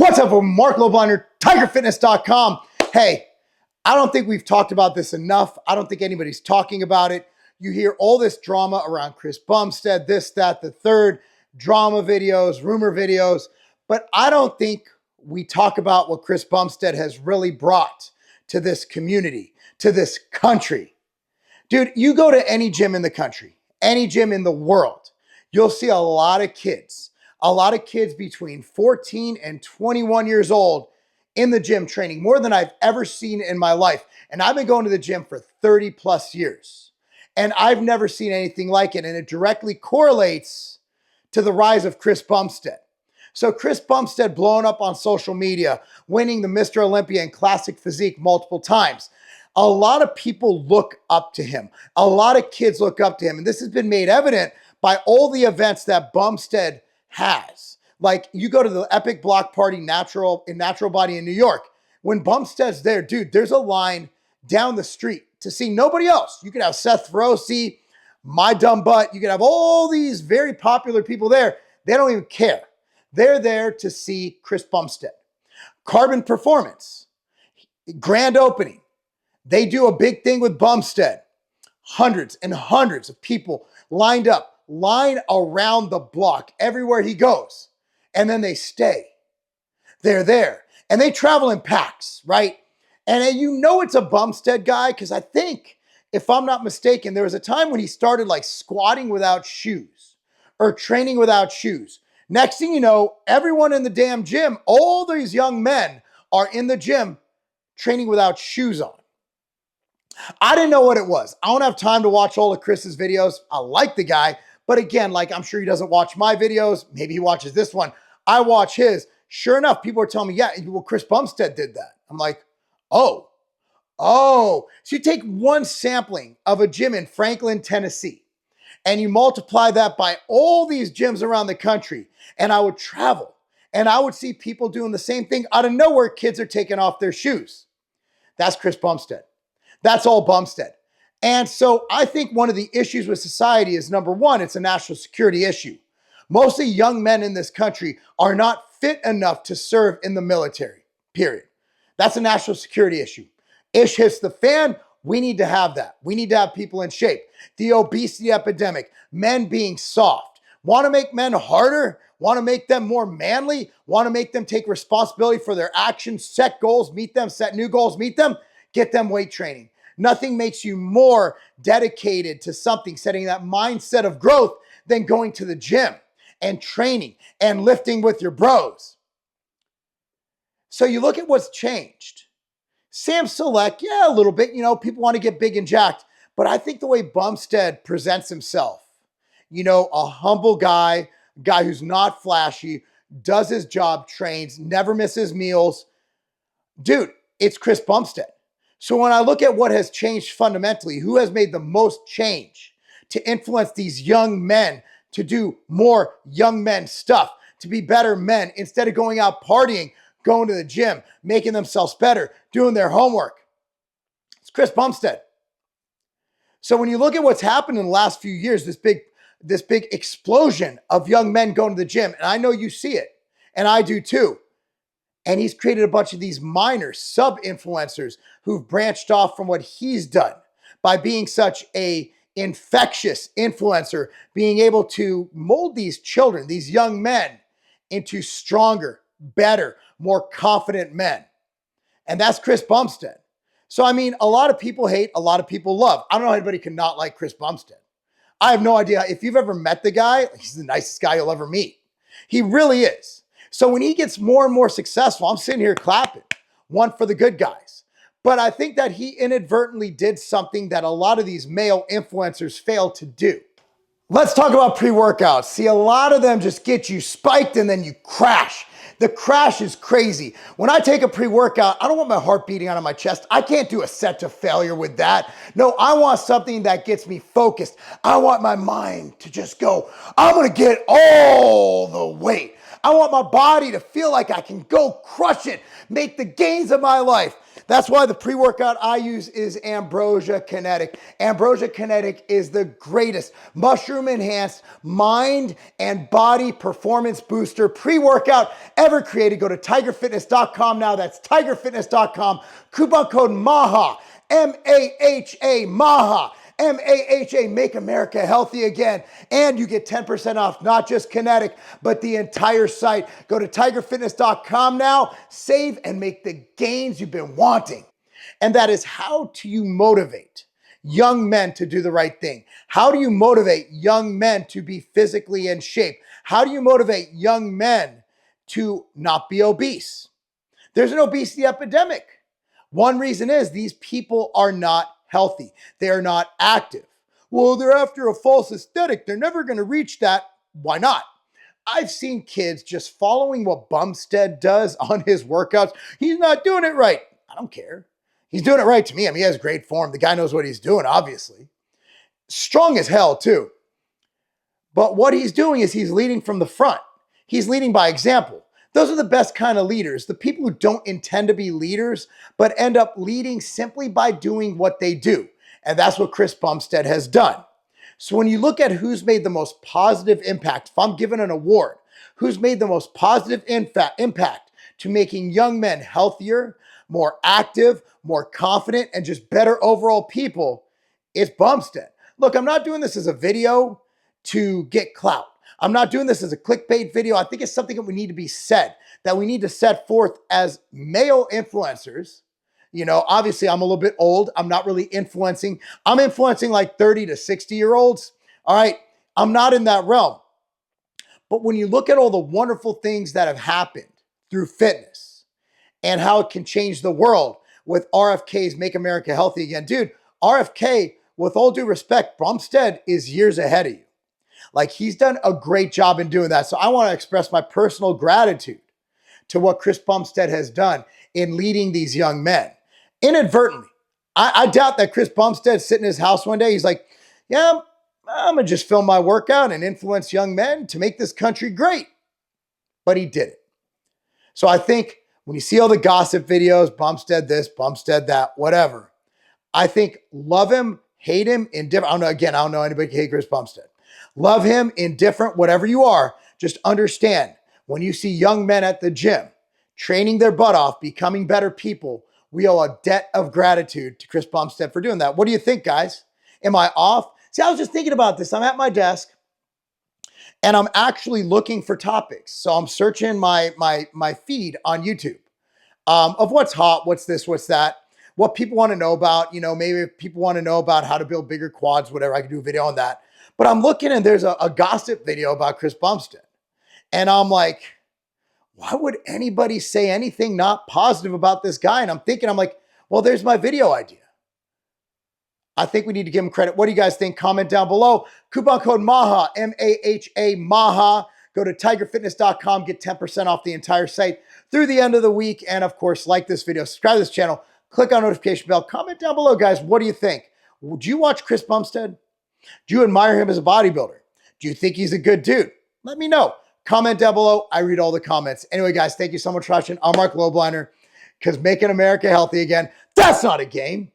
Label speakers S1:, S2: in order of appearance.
S1: What's up, Mark Loblinder, TigerFitness.com. Hey, I don't think we've talked about this enough. I don't think anybody's talking about it. You hear all this drama around Chris Bumstead, this, that, the third, drama videos, rumor videos, but I don't think we talk about what Chris Bumstead has really brought to this community, to this country. Dude, you go to any gym in the country, any gym in the world, you'll see a lot of kids between 14 and 21 years old in the gym training, more than I've ever seen in my life. And I've been going to the gym for 30 plus years, and I've never seen anything like it. And it directly correlates to the rise of Chris Bumstead. So Chris Bumstead blowing up on social media, winning the Mr. Olympia and Classic Physique multiple times. A lot of people look up to him. A lot of kids look up to him. And this has been made evident by all the events that Bumstead has. Like, you go to the Epic Block Party in Natural Body in New York. When Bumstead's there, dude, there's a line down the street to see nobody else. You could have Seth Feroce, My Dumb Butt. You could have all these very popular people there. They don't even care. They're there to see Chris Bumstead. Carbon Performance, grand opening. They do a big thing with Bumstead. Hundreds and hundreds of people line around the block everywhere he goes. And then they stay. They're there. And they travel in packs, right? And you know it's a Bumstead guy, because I think, if I'm not mistaken, there was a time when he started like squatting without shoes or training without shoes. Next thing you know, everyone in the damn gym, all these young men are in the gym training without shoes on. I didn't know what it was. I don't have time to watch all of Chris's videos. I like the guy, but again, like, I'm sure he doesn't watch my videos. Maybe he watches this one. I watch his. Sure enough, people are telling me, yeah, well, Chris Bumstead did that. I'm like, oh. So you take one sampling of a gym in Franklin, Tennessee, and you multiply that by all these gyms around the country, and I would travel, and I would see people doing the same thing. Out of nowhere, kids are taking off their shoes. That's Chris Bumstead. That's all Bumstead. And so I think one of the issues with society is, number one, it's a national security issue. Mostly young men in this country are not fit enough to serve in the military, period. That's a national security issue. Ish hits the fan. We need to have that. We need to have people in shape. The obesity epidemic, men being soft. Want to make men harder? Want to make them more manly? Want to make them take responsibility for their actions, set goals, meet them, set new goals, meet them? Get them weight training. Nothing makes you more dedicated to something, setting that mindset of growth, than going to the gym and training and lifting with your bros. So you look at what's changed. Sam Select, yeah, a little bit. You know, people want to get big and jacked. But I think the way Bumstead presents himself, you know, a humble guy who's not flashy, does his job, trains, never misses meals. Dude, it's Chris Bumstead. So when I look at what has changed fundamentally, who has made the most change to influence these young men to do more young men stuff, to be better men, instead of going out partying, going to the gym, making themselves better, doing their homework, it's Chris Bumstead. So when you look at what's happened in the last few years, this big explosion of young men going to the gym, and I know you see it, and I do too. And he's created a bunch of these minor sub-influencers who've branched off from what he's done by being such a infectious influencer, being able to mold these children, these young men, into stronger, better, more confident men. And that's Chris Bumstead. So, I mean, a lot of people hate, a lot of people love. I don't know how anybody can not like Chris Bumstead. I have no idea. If you've ever met the guy, he's the nicest guy you'll ever meet. He really is. So when he gets more and more successful, I'm sitting here clapping. One for the good guys. But I think that he inadvertently did something that a lot of these male influencers fail to do. Let's talk about pre-workouts. See, a lot of them just get you spiked and then you crash. The crash is crazy. When I take a pre-workout, I don't want my heart beating out of my chest. I can't do a set to failure with that. No, I want something that gets me focused. I want my mind to just go, I'm gonna get all the weight. I want my body to feel like I can go crush it, make the gains of my life. That's why the pre-workout I use is Ambrosia Kinetic. Ambrosia Kinetic is the greatest mushroom-enhanced mind and body performance booster pre-workout ever created. Go to tigerfitness.com now. That's tigerfitness.com. Coupon code MAHA, M-A-H-A, MAHA. M-A-H-A, Make America Healthy Again. And you get 10% off, not just Kinetic, but the entire site. Go to tigerfitness.com now, save and make the gains you've been wanting. And that is how do you motivate young men to do the right thing? How do you motivate young men to be physically in shape? How do you motivate young men to not be obese? There's an obesity epidemic. One reason is these people are not healthy. They are not active. Well, they're after a false aesthetic. They're never going to reach that. Why not? I've seen kids just following what Bumstead does on his workouts. He's not doing it right. I don't care. He's doing it right to me. I mean, he has great form. The guy knows what he's doing, obviously. Strong as hell, too. But what he's doing is he's leading from the front. He's leading by example. Those are the best kind of leaders, the people who don't intend to be leaders, but end up leading simply by doing what they do. And that's what Chris Bumstead has done. So when you look at who's made the most positive impact, if I'm given an award, who's made the most positive impact to making young men healthier, more active, more confident, and just better overall people, it's Bumstead. Look, I'm not doing this as a video to get clout. I'm not doing this as a clickbait video. I think it's something that we need to be said, that we need to set forth as male influencers. You know, obviously I'm a little bit old. I'm not really influencing. I'm influencing like 30 to 60-year-olds. All right. I'm not in that realm. But when you look at all the wonderful things that have happened through fitness and how it can change the world with RFK's Make America Healthy Again, dude, RFK, with all due respect, Bumstead is years ahead of you. Like, he's done a great job in doing that. So I want to express my personal gratitude to what Chris Bumstead has done in leading these young men. Inadvertently, I doubt that Chris Bumstead sitting in his house one day, he's like, yeah, I'm going to just film my workout and influence young men to make this country great. But he did it. So I think when you see all the gossip videos, Bumstead this, Bumstead that, whatever, I think love him, hate him, indifferent. I don't know anybody can hate Chris Bumstead. Love him, indifferent, whatever you are. Just understand, when you see young men at the gym training their butt off, becoming better people, we owe a debt of gratitude to Chris Bumstead for doing that. What do you think, guys? Am I off? See, I was just thinking about this. I'm at my desk and I'm actually looking for topics. So I'm searching my feed on YouTube of what's hot, what's this, what's that, what people want to know about. You know, maybe if people want to know about how to build bigger quads, whatever, I could do a video on that. But I'm looking and there's a gossip video about Chris Bumstead. And I'm like, why would anybody say anything not positive about this guy? And I'm thinking, I'm like, well, there's my video idea. I think we need to give him credit. What do you guys think? Comment down below. Coupon code MAHA, M-A-H-A, MAHA. Go to tigerfitness.com, get 10% off the entire site through the end of the week. And of course, like this video, subscribe to this channel, click on notification bell, comment down below, guys. What do you think? Would you watch Chris Bumstead? Do you admire him as a bodybuilder? Do you think he's a good dude? Let me know. Comment down below. I read all the comments. Anyway, guys, thank you so much for watching. I'm Mark Lobliner, because making America healthy again, that's not a game.